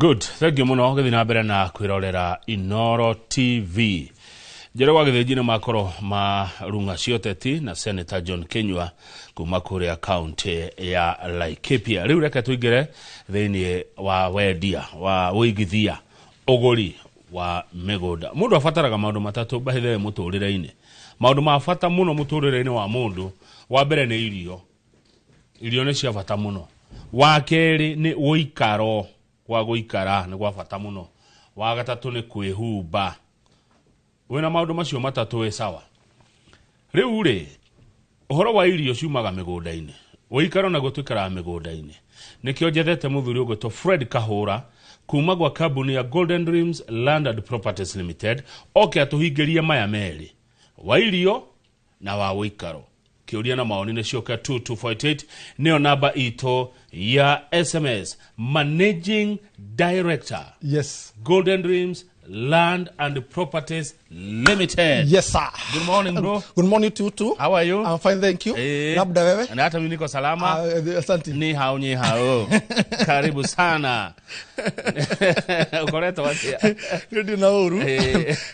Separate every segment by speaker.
Speaker 1: Good. Thank you muno githina mbere na kwirorera Inoro TV. Jero wa githijine makoro ma runga cioteti na Senator John Kenywa kuma kuria county ya Laikipia. Riu reke tuigire thini wa wendia wa uigithia ogori wa migunda. Mundu afataraga maundu matatu bahithe muturire-ini. Maundu ma bata muno muturire-ini wa mundu wa mbere ni irio. Irio ni cia bata muno. Wa keri ni uikaro wa guikara ni gwa bata muno. Wa gatatu ni kwihumba. Wena maundu macio matatu we sawa. Riu ri uhoro wa irio ciumaga migunda-ini. Uikaro na gutuikara migunda-ini. Nikio njethete muthuri ugwitwo Fred Kahura kuma gwa kambuni ya Golden Dreams Land and Properties Limited atuhingirie maya meri wa irio na wa uikaro. Kiuria na maoni ni cioka 2248 neo namba ito ya SMS. Managing Director,
Speaker 2: yes,
Speaker 1: Golden Dreams Land and Properties Limited.
Speaker 2: Yes, sir.
Speaker 1: Good morning, bro.
Speaker 2: Good morning to you too.
Speaker 1: How are you?
Speaker 2: I'm fine, thank you. Labda wewe?
Speaker 1: Na hata mimi niko salama.
Speaker 2: Asante.
Speaker 1: Ni hao. Karibu sana. Ukoreto watia.
Speaker 2: Ndio na uru.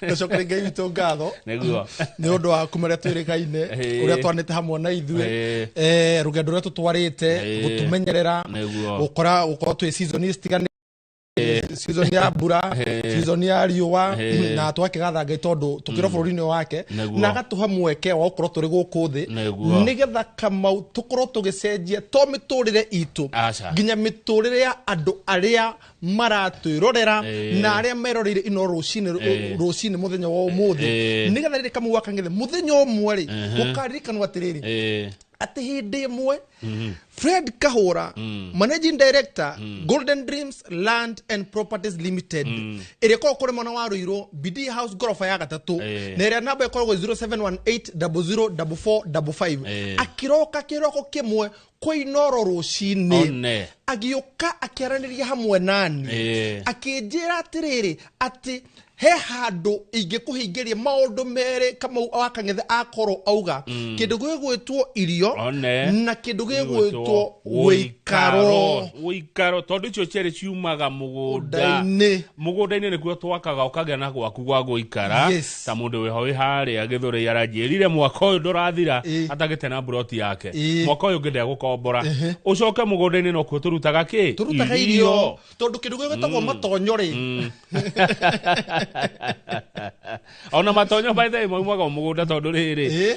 Speaker 2: Ndashokere ngai witũ ngatho.
Speaker 1: Neguo.
Speaker 2: Nĩ ũndũ wa kumere twĩrĩkaine ũrĩa twanĩte hamwe na ithuĩ. Rugendo rũrĩa tũtwarĩte gũtumenyerera. Gũkora twĩ season citigane. Season ya mbura, season ya riũa na twakigatha ngai tondu tukira bũrũri-inĩ wake na gatuha mweke wa gukorwo turi guku thi nigetha kamau tukorwo tugicenjia to miturire itu nginya miturire ya andu aria maratwirorera na aria meroreire ino rucini muthenya wa umuthi nigetha riri kamau wakangithe muthenya umwe ri gukarikanwa atiriri ati hindi imwe Fred Kahura, Managing Director, Golden Dreams Land and Properties Limited. Ireko kore mwana wa Ruiro, BD House gorofa ya gatatu. Na area namba yakoragwo 0718004455. Kiroko kimwe kwa Inoro rucini. Agioka akiaraniria hamwe nani. Akijira atiriri ati he handu ingikuhingiria maundu mere kama wakang'ethe akoro auga kindu gwitwo irio na kindu gwitwo uikaro tondu icio cere ciumaga mugunda-ini nikuo twakaga ukagia na gwaku gwa guikara ta mundu weho wi haria githuri yaranjirire mwaka uyu ndurathira atagite na broti yake mwaka uyu ngende gukombora ucoke mugunda-ini no kuo turutaga ki turutaga irio tondu kindu gwitwo matonyori
Speaker 1: ona matonyo by the way mwaga mugunda tondu riri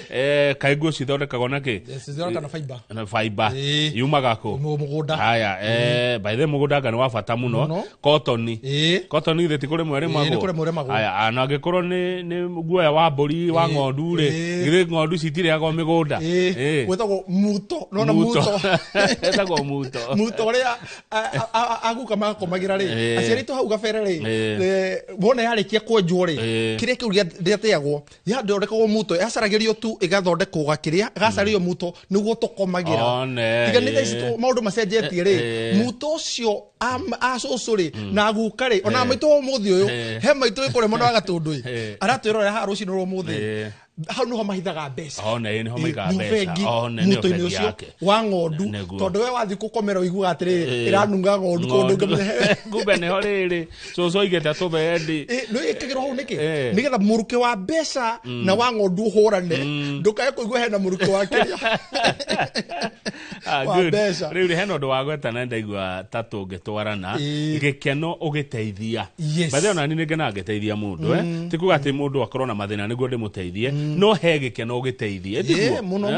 Speaker 1: kaiguo cithondekagwo naki
Speaker 2: cithondeka na
Speaker 1: fiber yumaga ko
Speaker 2: mugunda
Speaker 1: haya by the way mugunda ngani wa bata muno cotton theti kuri mwere mago haya anagikorwo ni guoya wa mburi wa ng'ondu ri gire ng'ondu citiriagwo migunda
Speaker 2: gwetagwo muto nona muto
Speaker 1: etagwo muto
Speaker 2: ria aguka makomagira ri aciari tu hau gabere ri wona yarikia kwenjwo ri kiria kiu riateagwo yathondekagwo muto yacaragirio tu igathondekwo gakiria gacario muto niguo tukomagira tiganite ici maundu macenjetie ri muto ucio acucu ri na aguka ri ona maitu umuthi uyu he maitu ikore mwana wa gatundu aratwirorera ha rucini rwa umuthi hau niho mahithaga mbeca
Speaker 1: niho maiga mbeca
Speaker 2: muto-ini ucio wa ng'ondu tondu we wathi gukomera uiguga atiri iranunga ng'ondu kundu
Speaker 1: ngumbe niho riri cucu igete tubendi
Speaker 2: no ikigiro hau niki nigetha muruke wa mbeca na wa ng'ondu uhurane ndukae kuigua hena muruke wa kiria
Speaker 1: riu ri hena undu wa gwetana ndaigua tatu ngitwarana gikeno ugiteithia bathe ona ni ngena ngiteithia mundu tikuga ati mundu akorwo na mathina niguo ndimuteithie no he gikeno ugiteithie ndiguo
Speaker 2: muno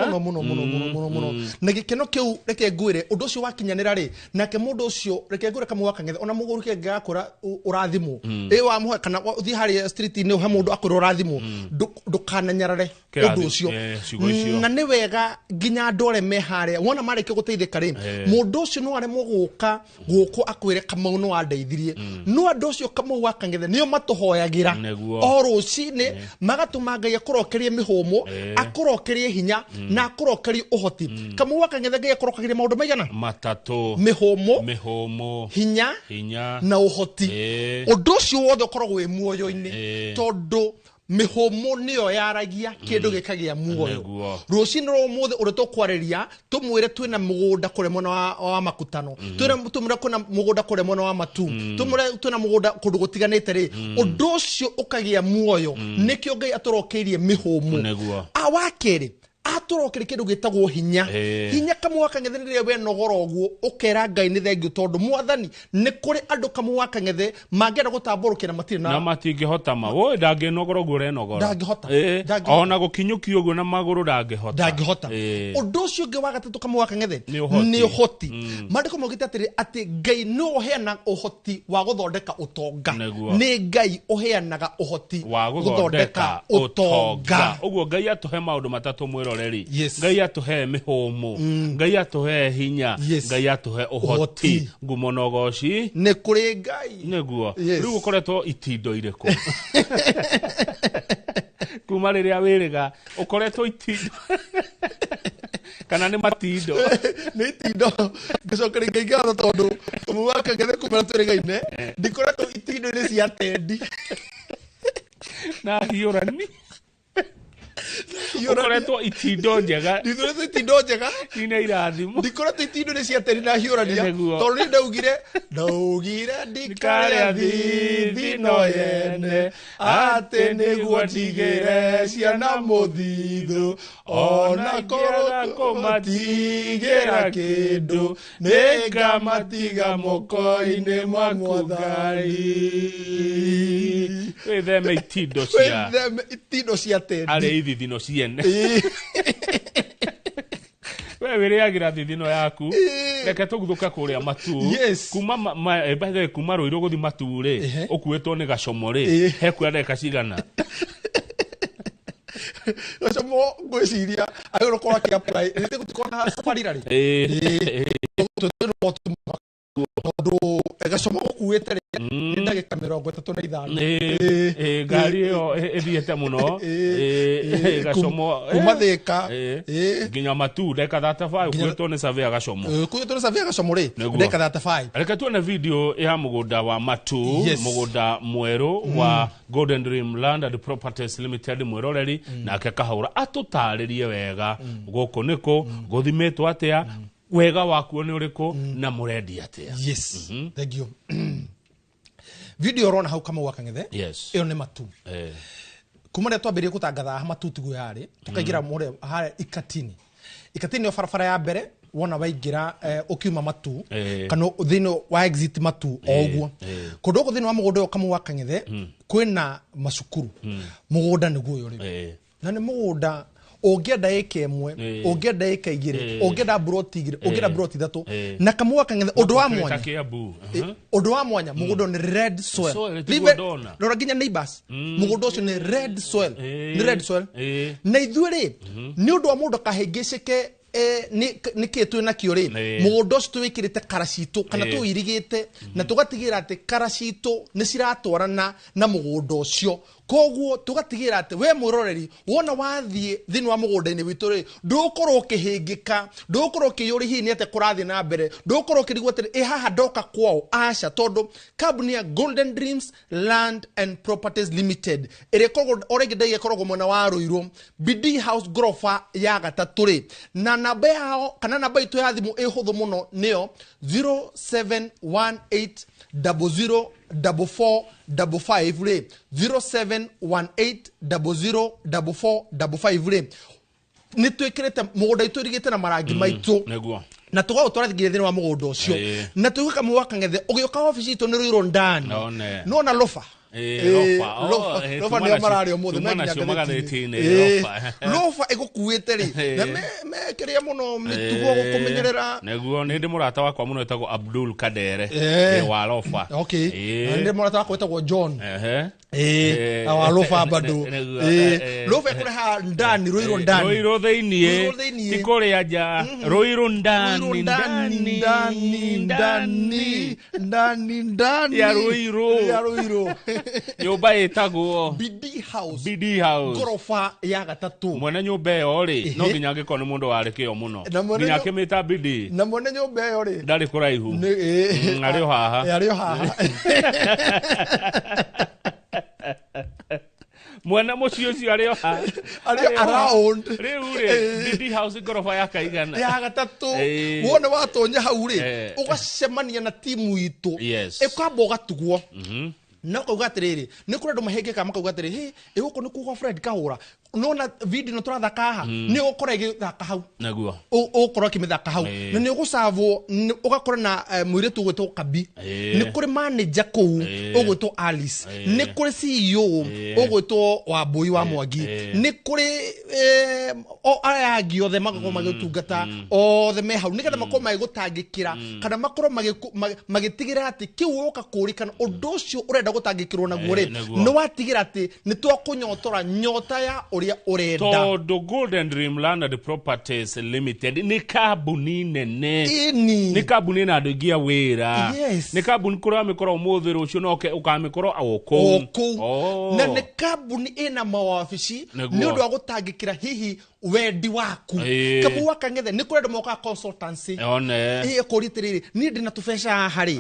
Speaker 2: na gikeno kiu reke ngwire undu ucio wakinyanira ri nake mundu ucio reke ngwire kama wakang'ethe ona muguru ke ngakora urathimu wa muhe kana uthi hari street ni ha mundu akora urathimu ndukananyarare undu ucio na ni wega nginya ndore me haria wona mareke guteithika ri mundu ucio no aremwo guka guku akwire kama no wandeithirie no andu ucio kama wakang'ethe nio matuhoyagira o rucini magatuma ngai akorokerie mihomo akorokerie hinya na akorokerie uhoti kama wakang'ethe ngai akorokerie maundu maigana
Speaker 1: matatu
Speaker 2: mihomo hinya na uhoti undu ucio wothe ukoragwo wi muoyo-ini tondu mihomo niyo yaragia kindu gikagia muoyo rucini ro muthe uri tukwareria tumwire twina mugunda kure mona wa makutano tumwire kuna mugunda kure mona wa matu tumwire twina mugunda kundu gutiganite ri undu ucio ukagia muoyo nikio Ngai aturokeirie mihomo awakeri aturokere kindu gitagwo hinya hinya kamwaka ngethenirie we nogora oguo ukera Ngai ni thengiu tondu mwathani ni kuri andu kamwaka ngethe mangera gutamburukira matiri na
Speaker 1: matingihota ma wo ndanginogora oguo renogora
Speaker 2: ndangihota
Speaker 1: ona gukinyukia oguo na maguru ndangihota
Speaker 2: undu ucio ngi wa gatatu kamwaka ngethe ni uhoti mandiko mogite ati Ngai no heana uhoti wa guthondeka utonga ni Ngai uheanaga uhoti
Speaker 1: wa guthondeka utonga oguo Ngai atuhe maundu matatu mwiro Ngai atuhe mihomo Ngai atuhe hinya Ngai atuhe uhoti ngumonogoci
Speaker 2: ne kuri Ngai
Speaker 1: neguo riu ukoretwo itindo iriko kuma riria wiriga ukoretwo itindo kana ni matindo
Speaker 2: ni itindo ngicokere Ngai ngatho tondu mwaka ngethe kumera twirigaine ndikoretwo itindo ni cia tendi
Speaker 1: na hiorani ukoretwo itindo njega
Speaker 2: ndikoretwo itindo njega
Speaker 1: ina irathimo
Speaker 2: ndikoretwo itindo ni cia teri na hiorania tondu ni ndaugire ndikare thithi no yene ate niguo ndigire ciana muthithu ona korwo matigira kindu ningamatiga moko-ini mwa Mwathani
Speaker 1: witheme
Speaker 2: itindo cia teri
Speaker 1: thithino ciene we wiriagira thithino yaku reke tuguthuka kuria matu kuma baithe kuma Ruiru guthi matu ri ukuitwo ni gacomo ri heku ndeka cigana
Speaker 2: gacomo ngwiciria agiro kwa kia apply rite gutikona safari rari tondu gacomo gukuite ni ndagika 35
Speaker 1: ngari iyo ithiete muno gacomo
Speaker 2: kuma Thika
Speaker 1: nginya matu ndeka 35 ukuitwo ni savia gacomo
Speaker 2: ri ndeka 35
Speaker 1: reke tuone video ya mugunda wa matu mugunda mweru wa Golden Dream Land and Properties Limited mwiroreri nake Kahaura atutaririe wega guku niko guthimetwo atia wega wakuo ni uriku na murendi atia
Speaker 2: thank you video rona hau kama wakang'ethe iyo ni matu kuma ne twambirie gutangatha matu tigu yari tukagira mure ha ikatini yo farafara ya mbere wona waingira ukiuma matu kana thino wa exit matu oguo kundu thino wa mugunda kama wakang'ethe kwina macukuru mugunda niguo yori na ni mugunda ungenda eka imwe ungenda eka igire ungenda broti igire ungenda broti thatu na kamwa kang'ethe undu wa mwanya mugunda ni red soil rora nginya neighbors mugunda ucio ni red soil na ithuĩ ni undu wa mundu kahengeceke ni kitu na kiori mugunda ucio twikirite karacito kana tuirigite na tugatigira ati karacito ni ciratwarana na mugunda ucio koguo tugatigira ati we mwiroreri wona wathie thini wa mugunda-ini witu ri ndukorwo ukihingika ndukorwo ukiyuri hihi ni ate kurathi na mbere ndukorwo ukirigwo ati haha ndoka kwao aca tondu kambuni ya Golden Dreams Land and Properties Limited ire korwo orege ndege korwo mwena wa Ruiru BD House gorofa ya gatatu ri na namba yao kana namba itu ya thimu ihuthu muno niyo 0718 004455 re 0718 004455 re ni twikirite mugunda itu rigite na marangi maitu na tuga utwarathigire thini wa mugunda ucio na tuga kamwe wakang'ethe ugioka office itu ni Ruiru ndani no na lofa lofa ni marari omothe lofa igukuite ri na mekiria muno mitugo gukumenyerera
Speaker 1: neguo ni ndi murata wakwa muno etagwo Abdul Kadere wa lofa
Speaker 2: ndi murata wakwa etagwo John wa lofa bado lofa ikureha ndani Ruiru ndani
Speaker 1: Ruiru thiini tikuria nja Ruiru ndani ya Ruiru nyumba itagwo
Speaker 2: BD House
Speaker 1: gorofa
Speaker 2: ya gatatu
Speaker 1: mwene nyumba iyo ri no nginya ngiko ni mundu warikio muno nginya kimita BD
Speaker 2: na mwene nyumba iyo ri
Speaker 1: ndari kuraihu ari haha mwana mucio cio ari
Speaker 2: around
Speaker 1: riu Didi House gorofa ya kaigana
Speaker 2: ya gatatu wona watonya hau ri ugacemania na timu itu ikamba ugatugwo no kauga atiriri ni kuri andu mahengeka makauga atiriri he iguko ni kugo Fred Kahura nona video no turathaka ha ni ukora igithaka hau naguo ukora kimithaka hau na ni ugusavwo ugakora na muiretu gwetwo Kabi ni kuri manager kou ugwetwo Alice ni kuri CEO ugwetwo Wambui wa Mwangi ni kuri aya giothe magako magitungata othe me hau nigetha makoma magigutangikira kana makoro magitigira ati kiu uka kurikana undu ucio urenda gutangikirwo naguo ri no watigira ati ni twakunyotora nyota ya uria urenda to Golden Dreamland Properties Limited ni kambuni nene ni kambuni na ndogia wira ni kambuni kura mikoro umuthi rucio noke ukamikoro awoko na ni kambuni ina mawabici ni undu wa gutangikira hihi wendi waku kabu wakangethe ni kurenda moka consultancy kuritiriri ni ndina tubesha hari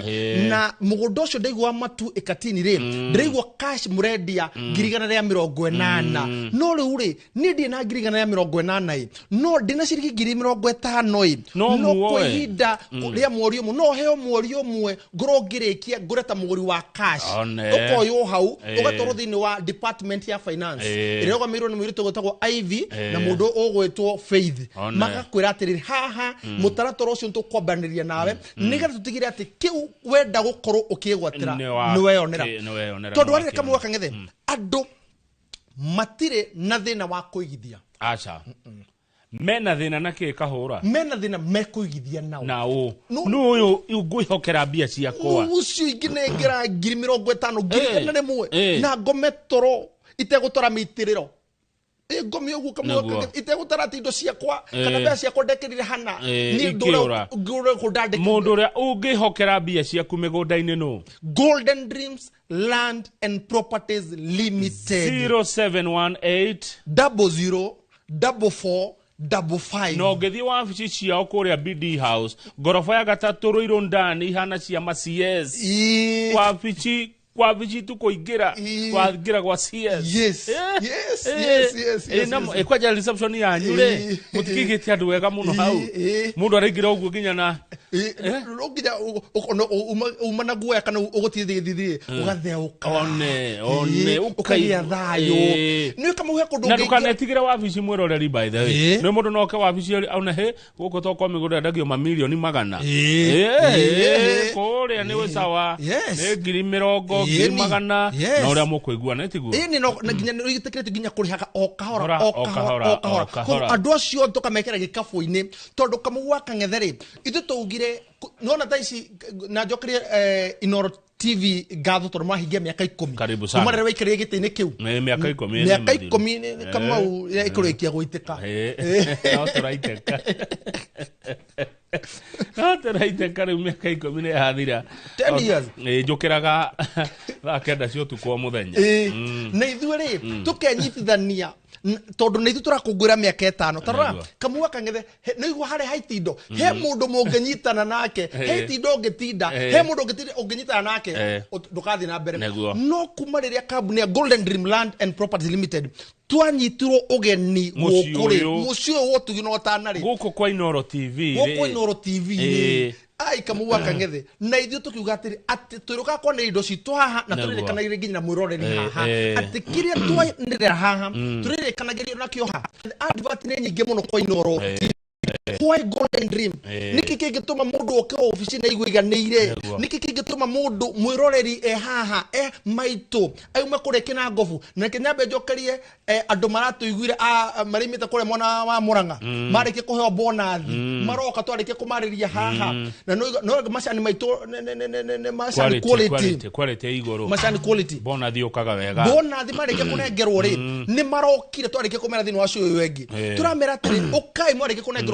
Speaker 2: na mugundo ucio ndaigwa matu ikatini ri ndaigwa cash murendia 180 no riu ri ni ndi na 180 no ndina ciriki 50 no kuhinda ria mwori umwe no heo mwori umwe ngoro ngirikia ngureta muguri wa cash ukoyo hau ugatoro thini wa department ya finance iroga mirwo ni mwirito gutagwo Ivy na mundu ogwetwo Faith magakwira atiriri haha mutaratoro ucio ntukwambaniria nawe nigetha tutigire ati kiu wenda gukorwo ukigwatira ni weyonera tondu arire kamwe wakangethe andu matire na thina wa kuigithia
Speaker 1: acha mena thina nake Kahura
Speaker 2: mena thina mekuigithia nao
Speaker 1: no uyu ngwihokera mbia ciakwa
Speaker 2: ucio inginengera 50,000 ngiri na ngome toro itegutora mitiriro ngomi ugu kamwe itegutara tindo ciakwa kana mbia ciakwa ndekirire hana ni ndura kudande
Speaker 1: mundu ria ungihokera mbia ciaku migunda-ini no
Speaker 2: Golden Dreams Land and Properties Limited
Speaker 1: 0718
Speaker 2: 004455
Speaker 1: no ngethi wabici ciao kuria BD House gorofa ya gatatu ruiro ndani ihana cia macs wabici kwa vijitu kuingira kwa gira kwa CS
Speaker 2: yes
Speaker 1: kwa jali reception ya nyure mutikigiti andu wega muno hau mundu araingira uguo ginya na
Speaker 2: loginya umana guya kana ugutithithithie ugatheuka
Speaker 1: one
Speaker 2: ukagia thayo ni kamuhe kundu
Speaker 1: na dukanetigira wabici mwiroreri by the way no mundu noke wabici auna he guko to kwa migunda ndagio mamilioni magana kuria ni we sawa ni 20 magana na uria mukuigua na tiguo
Speaker 2: ni no nginya nigitekirete nginya kurihaga o kahora andu acio tukamekera gikafu-ini tondu kamugwa kang'etheri ithu tugire nona taici na njokerie Inoro TV gatho tondu mahingia miaka 10 kuma rero waikirie giti-ini kiu
Speaker 1: miaka 10
Speaker 2: kama ikurikia guitika
Speaker 1: no turaiteka ateraiteka riu miaka 10 yathira
Speaker 2: 10 years
Speaker 1: njukiraga thakenda cio tukwo muthenya
Speaker 2: na ithuĩ ri tukenyitithania tondu ni ithu turakungwira miaka 5 tarora kamua kang'ethe no igwa hari haitindo he mundu mungenyitana nake he tindo ngitinda he mundu ungenyitana nake ndukathi na mbere no kuma riria kambuni ya Golden Dream Land and Properties Limited twanyitirwo ugeni gukuri mucio wotugino tanari
Speaker 1: guko kwa Inoro TV
Speaker 2: ai kamugwa kang'ethe na ithu tukiuga ati turuka kwa ni indo citu haha na turirikanagira nginya mwiroreri haha ati kiria twanira haha turirikanagira nakio haha advert ni nyingi muno kwa Inoro Why Golden Dream niki kingituma mundu oke office na igwiganire niki kingituma mundu mwiroreri haha maito ayuma kureke na ngovu na kenyambe njokerie andu maratuiguire marimite kure mwana wa Murang'a marike kuheo bonathi maroka twarike kumariria haha na no macani maito macani
Speaker 1: quality igoro
Speaker 2: macani quality
Speaker 1: bonathi okaga wega
Speaker 2: bonathi marike kunengerwo ri ni marokire twarike kumera thini wa cio wengi turamera atiri ukai marike kunengerwo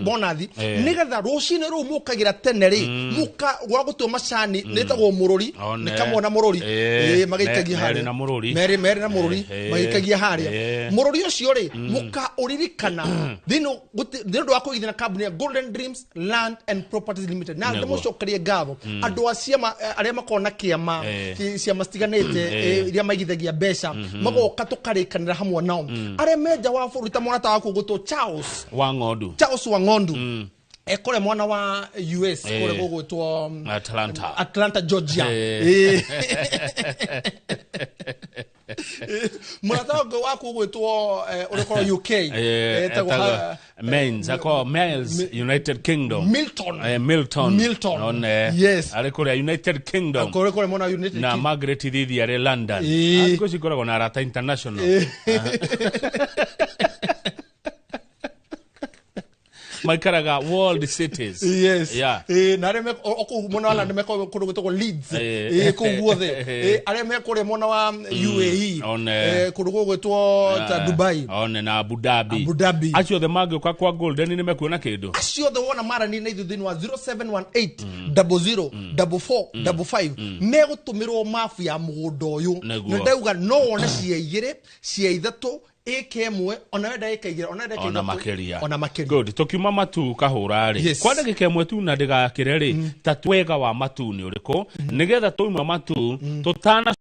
Speaker 2: bonathi nigetha rucine ru mukagira teneri muka gwa gutu macani netagwo mururi nikamona mururi magaikagia haria mere na mururi magaikagia haria mururi ucio ri muka uririkana thino ndwa kuithina company ya Golden Dreams Land and Properties Limited na ndemo cokerie ngabo andu acia aria makona kiama cia mastiganete iria maigithagia mbeca magoka tukarikanira hamwe nao aria meja wa furuta mwana waku gutu Charles Wangondu ekore mwana wa US kore gugwitwo Atlanta Georgia mwana waku gugwitwo urikoro UK
Speaker 1: Miles United Kingdom
Speaker 2: Milton yes
Speaker 1: arikore United Kingdom
Speaker 2: kore mwana United
Speaker 1: na Margaret Thithi are London ariko sikora na Arata International maikaraga world cities
Speaker 2: yes na reme oku mona wala ndeme ko kuruguto Leeds ko guothe are me kore mona wa UAE kurugo gwetwo ta Dubai
Speaker 1: na Abu Dhabi acio the mage kwa Golden ni mekuona kindu
Speaker 2: acio the wona mara ni thini wa 0718 004455 megutumirwo mafu ya mugundo uyu ndauga no wona cia ithatu ekemwe ona wenda ekaigera ona makeria
Speaker 1: good tokiuma matu kahura ri kwa ndagika imwe tu na ndigakire ri ta twega wa matu ni uriko nigetha toima matu tutana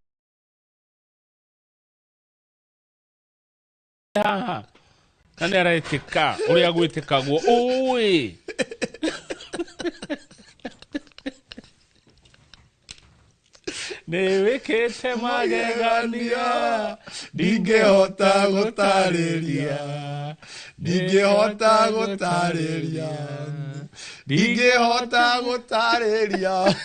Speaker 1: kana raitika uria gwitikagwo oi Newekete magegania Ningehota gutariria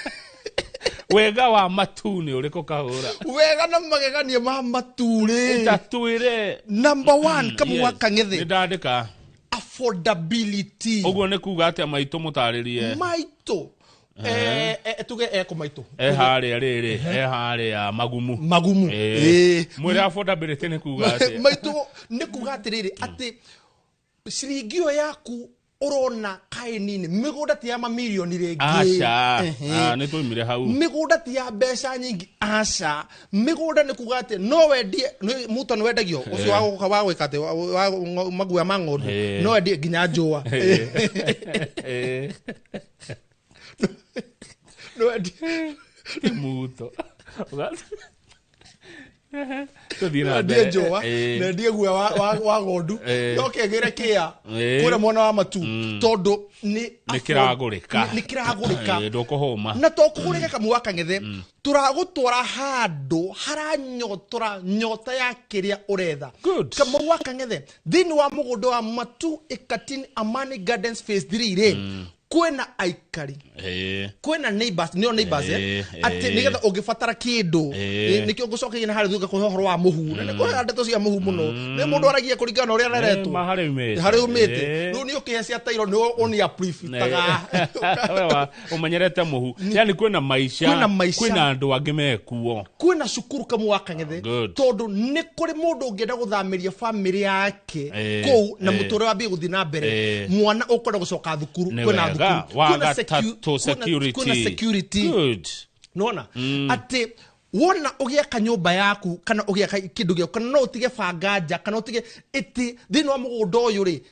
Speaker 1: wega wa matuni uriko kahura
Speaker 2: wega na magegania ma maturi
Speaker 1: tatwire
Speaker 2: number 1 kama wakang'ethe
Speaker 1: ndandika
Speaker 2: affordability
Speaker 1: ugo ne kuga ati maito mutaririe
Speaker 2: maito tuge ekumaito
Speaker 1: haria riri haria magumu mwire affordability ne kuga ati
Speaker 2: maito ne kuga ati riri ati sirigio yaku urona kainini migunda ti ya mamilioni ringi
Speaker 1: acha ne toimire hau
Speaker 2: migunda ti ya mbeca nyingi acha migunda ne kuga ati no wendie muto no wendagio ucio wa gwikate wa maguya mangodu no wendie ginya njua no wendie
Speaker 1: muto
Speaker 2: Tudina njua na ndie guya wa godu no kegere kia kure mwana wa matu tondu ni
Speaker 1: kiragurika
Speaker 2: ndokuhoma na tokugurika kamuwaka ng'ethe turagutwara handu haranyotora nyota ya kiria uretha kamuwaka ng'ethe thini wa mugundo wa matu Ekatin Amani Gardens phase 3 re kwena aikari kwena neighbors ati nigetha ungifatara kindu nikio gucokeria hari thuka kuhoro wa muhu ne ko ndeto cia muhu muno ne mundu aragia kuringana uria areretwo hari umite ru ni ukihe cia tairo ni oni aprifitaga
Speaker 1: wewe umenyerete muhu yani kwena maisha kwena andu angi mekuo
Speaker 2: kwena cukuru kamwaka ng'ethe tondu ni kuri mundu ungienda guthamiria family yake kou na mutore wa bi guthina mbere mwana ukora gucoka thukuru kwena
Speaker 1: kuna security good
Speaker 2: nona ati wona ugiaka nyumba yaku kana ugiaka kindu gyo kana no utige bangaja kana utige iti thini wa mugundo uyu ri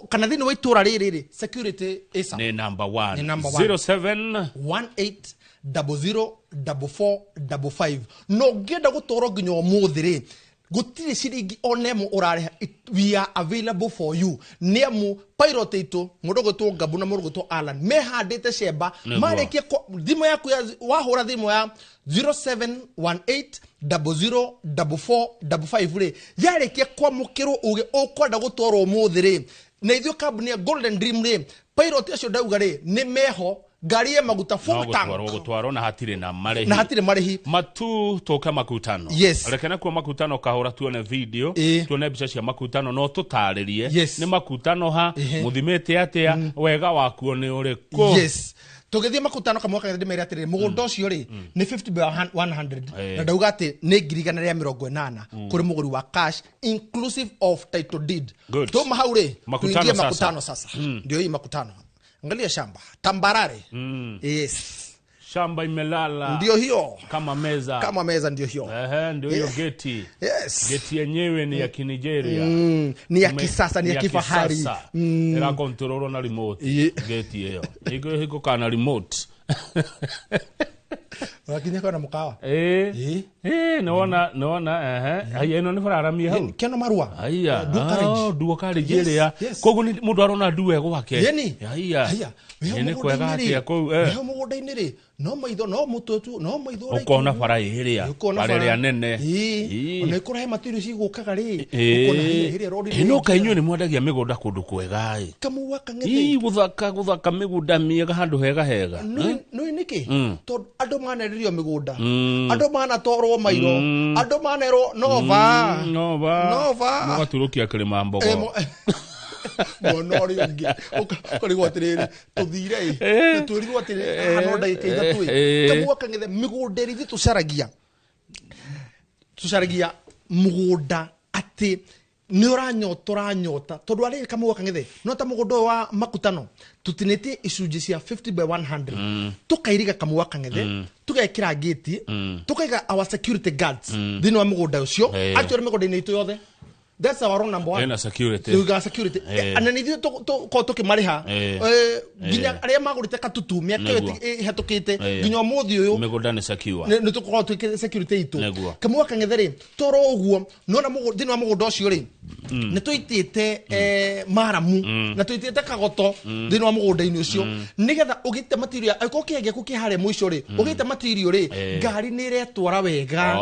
Speaker 2: kana thini wa itura riri security isa
Speaker 1: ni number 1
Speaker 2: 0718004455 no ngenda gutoro nginya umuthi ri gutiri ciringi onemo urareha we are available for you nemu pilot ito mudogo to ngabu na mudogo to Alan me handite sheba mareke thimo yaku ya wahura thimo ya 0718004455 re yareke kwa mukiro uge okwenda gutwara umuthi ri na ithio company ya Golden Dream re pilot acio ndauga ri ni meho ngari ya maguta full tank
Speaker 1: gutwaro na hatire na
Speaker 2: marehi
Speaker 1: matu toka makutano
Speaker 2: yes.
Speaker 1: rekena kwa makutano kahora tuone video tuone bica cia makutano no tutaririe ni makutano ha muthimete atia wega wakuo ni uriku
Speaker 2: yes tugithie makutano kamwaka ndimere atiri mugunda ucio ri ni 50 by 100 na ndauga ati ni 180 kuri muguri wa cash inclusive of title deed to mahauri tuingie makutano sasa ndio hii makutano angalia shamba tambarare yes
Speaker 1: shamba imelala
Speaker 2: ndio hiyo
Speaker 1: kama meza
Speaker 2: ndio hiyo
Speaker 1: ndio hiyo geti geti yenyewe ni ya Kinigeria
Speaker 2: ni ya kisasa ni ya kifahari
Speaker 1: era control na remote geti hiyo iko kana remote
Speaker 2: wakinya kana mukawa
Speaker 1: naona haya ino ni fararamia hau
Speaker 2: keno marua
Speaker 1: haya duo Karigeria kogu ni mundu arona duwe gwake haya ni kwega atia ko
Speaker 2: mugunda-ini ri no maitho no mututu no maitho
Speaker 1: ukona fara iria fara nene
Speaker 2: ona ikurahe material cigukaga ri ukona iria rodi
Speaker 1: ino kainyu ni mwendagia migunda kundu kwega
Speaker 2: kamuwa kang'ethe
Speaker 1: guthaka migunda miega handu hega
Speaker 2: no niki to andu manererio migunda andu manatorwo mairo andu manero nova mugaturukia kirima mbogo monori ungi ukarigwa atiriri tuthire turirwo atiriri hano ndagika ithatu kamuwa kang'ethe migunda rithi tucaragia mugunda ati ni uranyota tondu ari kamuwa kang'ethe no ta mugunda wa makutano tutinete icunji cia 50 by 100 tukairiga kamuwa kang'ethe tugekira gate tukaiga our security guards thini wa mugunda ucio actually migunda-ini itu yothe that's our wrong number 1
Speaker 1: ena security
Speaker 2: security ananithio to tukimariha ginya aria magurite katutu miaka hetukite ginya muthi uyu
Speaker 1: migunda ni secure
Speaker 2: ni tukoro tukire security itu kamwa kang'ethe toro uguo nona thini wa mugunda ucio ri ni tuitite maramu na tuitite kagoto thini wa mugunda-ini ucio nigetha ugite material ako kiage kukihare mwisho ri ugite material ri ngari ni retwara wega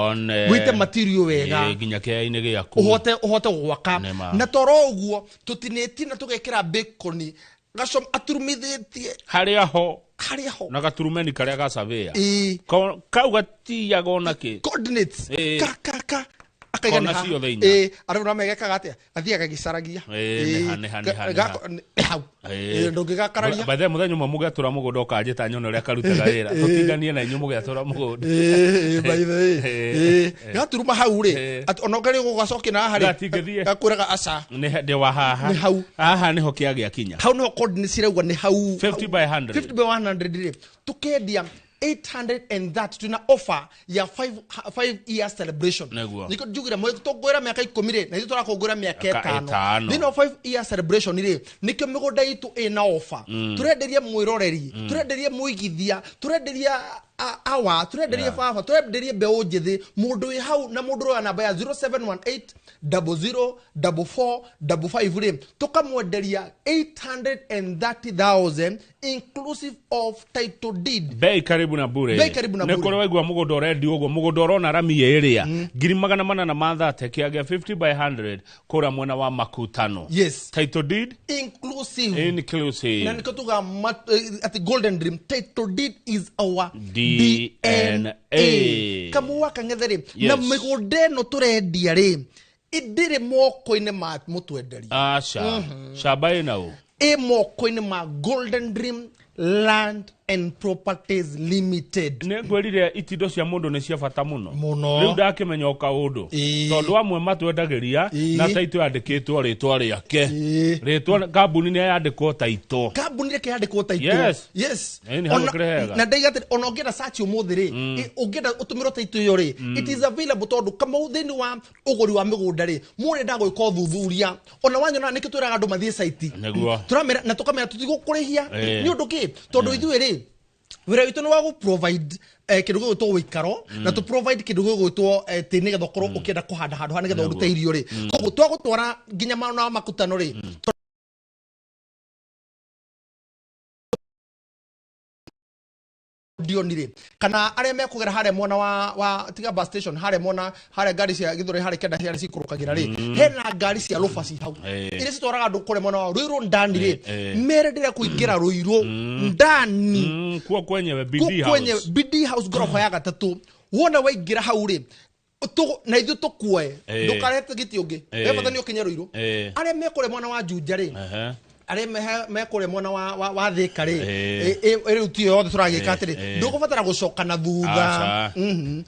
Speaker 2: wite material wega
Speaker 1: ginya kia-ini giaku
Speaker 2: uhote gwaka na toro uguo tutineti na tugekira bacon gacom aturumithitie
Speaker 1: haria ho na gaturumeni karia gacavia kau gatiaga ona ki
Speaker 2: coordinates ka
Speaker 1: kona cio theinya
Speaker 2: aru na megekaga atia athiaga gicaragia hau ndungigakararia
Speaker 1: bathe muthenyo mwe mugetura mugunda ukanjita nyone uria karutaga wira tutindanie na inyu mugetura mugunda
Speaker 2: gaturuma hau ri ona ngari gugacokia na hari gakwiraga aca
Speaker 1: ni ndi wa haha niho kiagia kinya
Speaker 2: hau no coordinates irauga ni hau
Speaker 1: 50 by
Speaker 2: 100 ri tukendia 800 and that tuna offer ya 5 year celebration niko jugira mo tugwira miaka 10 ri na ithu turakugwira miaka 5 thino 5 year celebration ri nikyo migunda itu ina offer turenderia mwiroreri turenderia muigithia turenderia awa turenderia baba turenderia beo njithi mundu wi hau na mundu ro namba ya 0718 004455 ri tukamwenderia 830,000 inclusive of title deed
Speaker 1: bei karibu na bure nekoro waigwa mugunda ready uguo mugunda urona rami iria 400 na mathate kiagia 50 by 100 kura mwena wa makutano
Speaker 2: yes
Speaker 1: title deed
Speaker 2: inclusive
Speaker 1: na
Speaker 2: nikotuga at the golden dream title deed is our DNA kamuwa kang'ethe ri na migunda no turendia ri idire moko-ini ma mutwenderia
Speaker 1: shamba inau
Speaker 2: moko-ini ma golden dream land and properties limited
Speaker 1: ne ngwerire itindo cia mundu ni cia bata muno riu ndakimenya ukaundu tondu amwe matwendagiria na taito yandikitwo ritwa riake ritwa kambuni ni yandikwo taito
Speaker 2: kambuni reke yandikwo taito yes na ndaigate ona ungienda search umuthi ri ungienda utumiro taito yo ri it is available tondu kama uthini wa uguri wa migunda ri mune ndagwika thuthuria ona wanyona nikitwiraga andu mathie site turamera na tukamera tutigukурihia ni undu ki tondu ithuĩ ri wira witu ni wa gu provide kindu gigwitwo wikaro na tu provide kindu gigwitwo tini getha korwo ukienda kuhanda handu hana getha urute irio ri koguo twagutwara nginya mana makutano ri dionire kana aria mekugera hare mona wa tiga bus station hare mona hare ngari cia githore hare kenda hare cikurukagira ri hena ngari cia lofasi hau ire citwaraga andu kure mona wa ruiro ndani ri mere ndire kuingira ruiro ndani
Speaker 1: kuo kwenye
Speaker 2: BD house gorofa ya gatatu wona waingira hau ri na ithu tukuoe ndukarete giti ungi bata ni ukinye ruiro aria mekure mona wa Junja ri are me kore mwana wa thika ri ri utio turagika atiri ndugubatara gucoka na thutha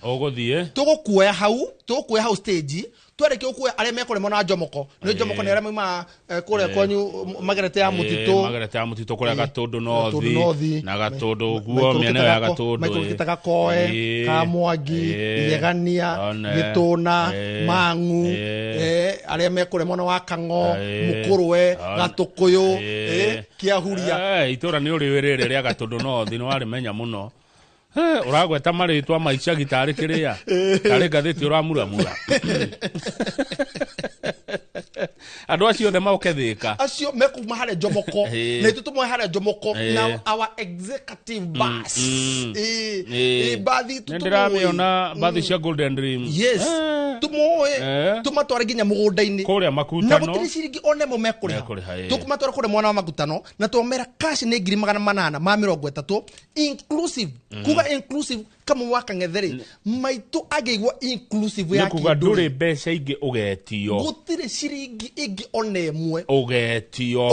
Speaker 1: uguthie
Speaker 2: tugukuoya hau stage twareke ukuoya are me kore mwana wa Njomoko ni Njomoko ni arema ma kore kwanyu magerete ya mutito kore Gatundu North na Gatundu guo miene ya Gatundu maikukitaga Koe Kamwangi Yegania Gituna Mangu are me kore mwana wa Kango Mukurwe Gatukuyu Kiahuria
Speaker 1: itura ni uri wirire ria Gatundu North ni wari menya muno uragweta maritwa maica gitari kiria tari gathiti uramuramura andu acio the maukethika
Speaker 2: acio mekuma hare Njomoko na itutumwe hare Njomoko na our executive bus bathi
Speaker 1: ndirameona bathi cia Golden Dream
Speaker 2: yes tumoe tumatware ginya mugunda-ini
Speaker 1: kuria Makutano
Speaker 2: na gutiri ciringi one mo mekure tukumatwara kure mwana wa Makutano na twomera cash ni 800 ma 30 inclusive kuga inclusive kama waka ngetheri maitu ageigwa inclusive ya
Speaker 1: kuga nduri mbeca ingi ugetio
Speaker 2: gutiri ciringi ingi one mwe
Speaker 1: ugetio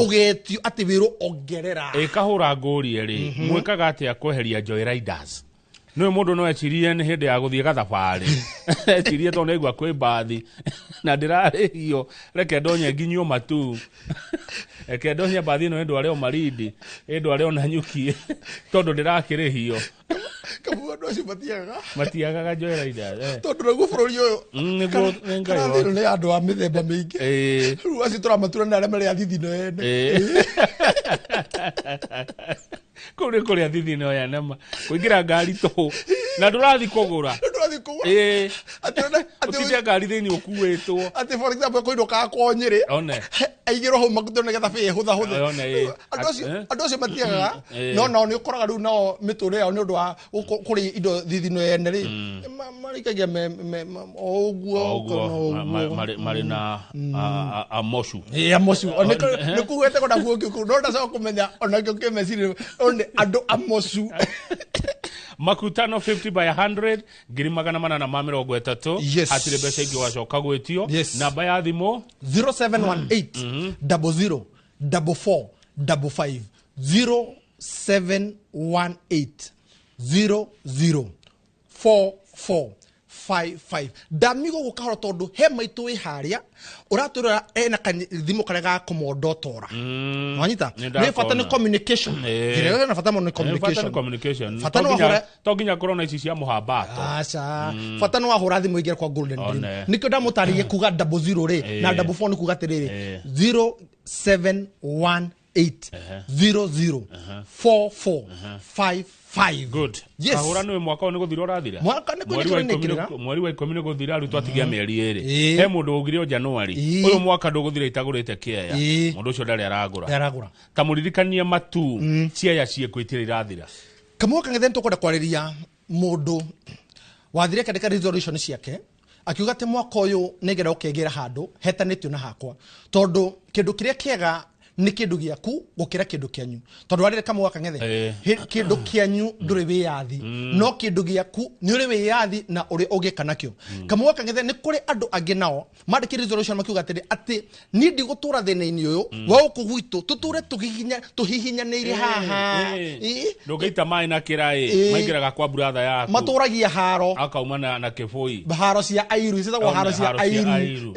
Speaker 2: ati wiru ongerera
Speaker 1: kahura nguri ri mwikaga ati akweheria Joy Riders no mundu no echirie ni hindi ya guthie gathabari echirie to negwa kwi bathi na ndirarihio reke ndonye nginyo matu reke ndonye bathi no endo areo maridi endo areo na nyuki tondu ndirakirihio
Speaker 2: kamu ndo acio
Speaker 1: matiagaga Joy Riders
Speaker 2: tondu naguo bururi uyu
Speaker 1: niguo
Speaker 2: ngai ni andu a mithemba mingi riu acio turamatura na aria mari athithino ene
Speaker 1: kuri athithino ya nema kuingira ngari to na ndurathi kugura ati ngari thini ukuwitwo
Speaker 2: ati for example koindo ka konyire
Speaker 1: one
Speaker 2: aigiro ho Makutano ne gathabe hutha andu acio matiagaga no ni ukoraga riu nao miture yao ni undu wa kuri indo thithino ene ri marikagia oguo
Speaker 1: mari na amosu
Speaker 2: ni kuwete kona guo no ndacoka kumenya ona kio kemeciri onde andu amosu
Speaker 1: Makutano 50 by 100 830 atire mbeca ingi wacoka gwitio namba ya thimu
Speaker 2: 0718 00 44 55 0718 00 44 55 damigo gukahora tondu he maitu wi haria uratura ena thimu karega komodotora wanyita ni fata ni communication kirega na fata ni communication fata no hora
Speaker 1: to ginya corona ici cia muhambato
Speaker 2: acha fata no hora thimu igera kwa Golden Dream nikyo ndamutariye kuga 00 ri na 44 ni kuga tiriri 0718 00 44 55
Speaker 1: good ahura no mwaka ni guthira urathira
Speaker 2: mwaka ni kuthira
Speaker 1: mweri wa 10 ni guthira aru twatigia mieri eri he mundu ugire January uyu mwaka nduguthira itagurite kieya mundu ucio ndari aragura ta muririkania matu ciaya ciekwitira irathira
Speaker 2: kamwe kangethe tukwenda kwariria mundu wathire kadeka resolution ciake akiuga te mwaka uyu negera ukegera handu hetanitio na hakwa tondu kindu kiria kiega ni kindu giaku gukira kindu kianyu tondu arire kamwe wakangethe kindu kianyu nduri wiyathi no kindu giaku ni uri wiyathi na uri ugika nakio kamwe wakangethe ni kuri andu angi nao mandiki resolution makiuga atiri ati ni ndi gutura thina-ini uyu wa ukugwitu tuture tuhihinyanire haha
Speaker 1: ndugeita mai na kirai maingiraga kwa brother yaku
Speaker 2: maturagia haro
Speaker 1: akauma na kiboi
Speaker 2: haro cia airu icetagwo haro cia airu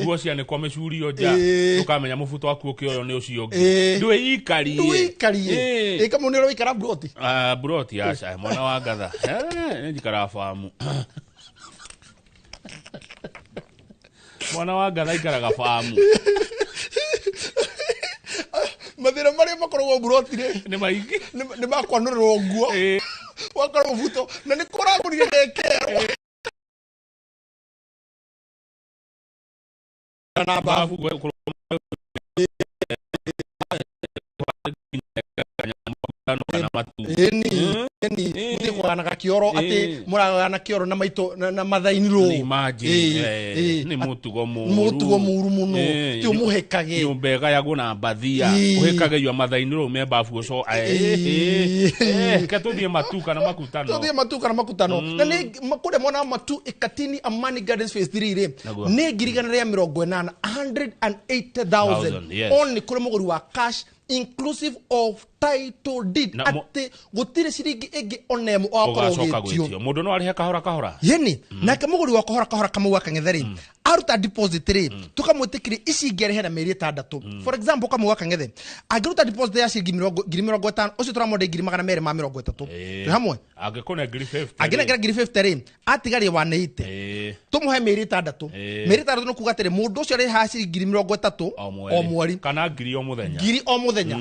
Speaker 1: guo cia ni kwa mecurio nja tukamenya mubuto waku ukioyo ni ucio ngi ndwe ikarie
Speaker 2: kama unero ikara
Speaker 1: broti acha mwana wa ngatha njikara famu mwana wa ngatha ikaraga famu
Speaker 2: mathira maria makoragwo broti
Speaker 1: ni maingi
Speaker 2: ni makwanurwo nguo wakorwo buto na ni kuragurire ndekero na babu eni mwaganaga kioro ati muragana kioro na maito na mathainiro
Speaker 1: ni mutugo
Speaker 2: muru muno ti umuhekage
Speaker 1: nyumbega yago na bathia uhekage yu mathainiro me bafu so katuthie matuka na makutano na ni makure mona matu ikatini Amani Gardens phase 3 ri ni girigana ria 180,000 only kure muguri wa cash inclusive of title deed ate gutire ciringi igi onemu akorogitio mundu no arihe kahora
Speaker 2: yeni na kamuguri wa kahora kamwe wakangetheri aruta deposit ri tukamwitikiri ici ngere hena meri 6 for example kamwe wakangethe agiruta deposit ya ciringi 50,000 ucio turamode 230 hamwe
Speaker 1: agikona 50
Speaker 2: agina 50 ri atigari 180 tumuhe meri 6 no kugatire mundu ucio ri ha ciringi 30 o mweri
Speaker 1: kana ngiri o muthenya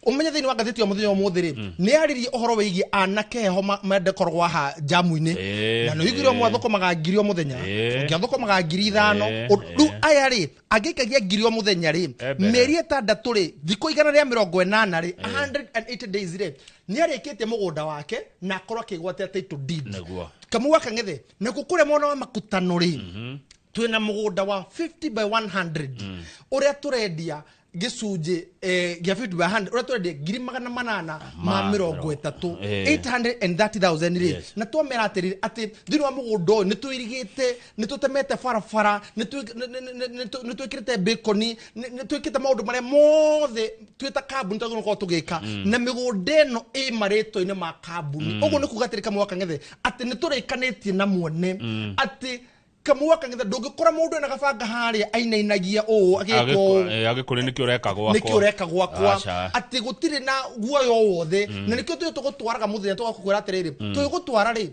Speaker 2: umenye thini wa gatheti o muthenya o muthiri ni aririe ohoro wigi anake heho mendekorwa ha jamu-ini na no igiro mwathoko magangiri o muthenya ngiathoko magangiri 5 udu aya ri agikagia ngiri o muthenya ri meri 6 ri thiko igana ria 80 ri 180 days ri ni arikite mugunda wake na akorwa kigwate title deed kamwa kangethe na gukure mona wa makutano ri twina mugunda wa 50 by 100 uria turendia gisuje gya 50 by 100 uratore de giri magana manana ma 30 830,000 ri na to mera atiri ati thini wa mugundo ni tuirigite ni tutemete farafara ni tuikirite baconi ni tuikite maundu mare mothe twita kabuni taguno ko tugika na migundeno mareto ine ma kabuni ugo ni kugatirika mwaka ngethe ati ni turikanitie na muone ati kamwa kangitha ndungikora mundu na gabanga haria ainainagia
Speaker 1: agikuri nikio reka gwakwa
Speaker 2: ati gutire na guoyo wothe na nikio tugutwaraga muthenya tugakukwira atiriri tugutwara ri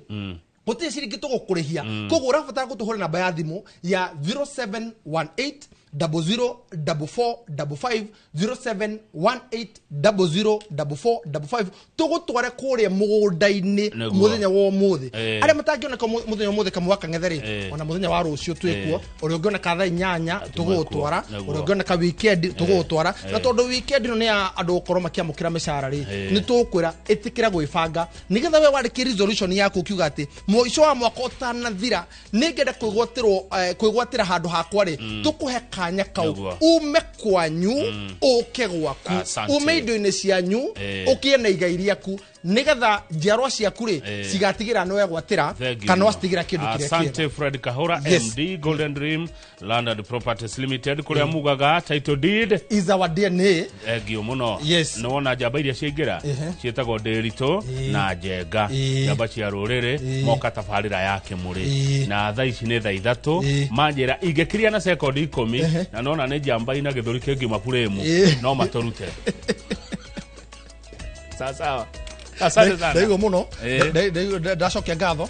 Speaker 2: gutire ciringi tugukurihia koguo urabatara gutuhura namba ya thimu ya 0718 004455 0718004455 tugutware kuria mugunda-ini muthenya wa muthi aria matangioneka muthenya wa muthi kamwa kangetheri ona muthenya wa rucio twikuo uri ungioneka thaa 8 tugutwara uri ungioneka weekend tugutwara na tondu weekend no ni andu ukorwo makiamukira mishara ri ni tukwira itikira gwibanga nigetha we wandiki resolution yaku ukiuga ati mwisho wa mwaka utanathira ningenda kwigwatira handu hakwa ri tukuhe kanya kau ume kwanyu uke gwaku ume indo-ini cianyu ukie na igai riaku nigetha njiarwa ciaku ri cigatigira no egwatira kana wacitigira kindu kiria
Speaker 1: asante Fred Kahora MD Golden Dream Land and Properties Limited kuria mugaga title deed
Speaker 2: is our DNA
Speaker 1: egio muno no wona jamba iria ciingira cietagwo Derito na Njenga jamba cia rurire moka tabarira yake muri na thaa ici ni thaa 3 manjira ingekiria na second 10 na nona ni jamba ina githuri kingi mapuremu no matorute sawa asante sana.
Speaker 2: Ndaigo muno. Ndacokia ngatho.